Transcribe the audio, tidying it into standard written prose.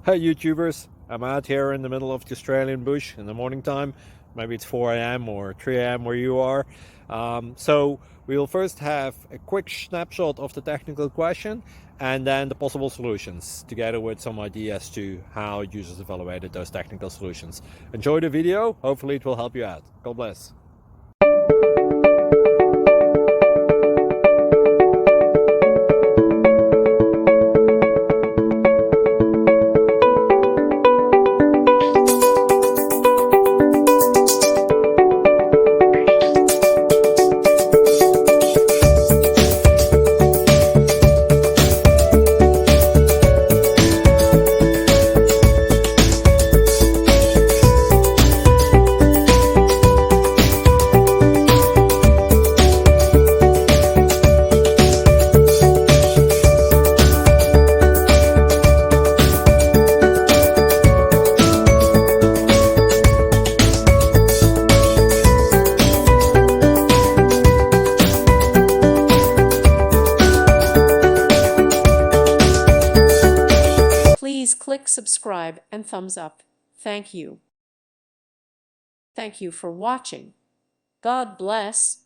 Hey YouTubers, I'm out here in the middle of the Australian bush in the morning time. Maybe it's 4 a.m. or 3 a.m. where you are. So we'll first have a quick snapshot of the technical question and then the possible solutions, together with some ideas to how users evaluated those technical solutions. Enjoy the video, hopefully it will help you out. God bless. Please click subscribe and thumbs up. Thank you. Thank you for watching. God bless.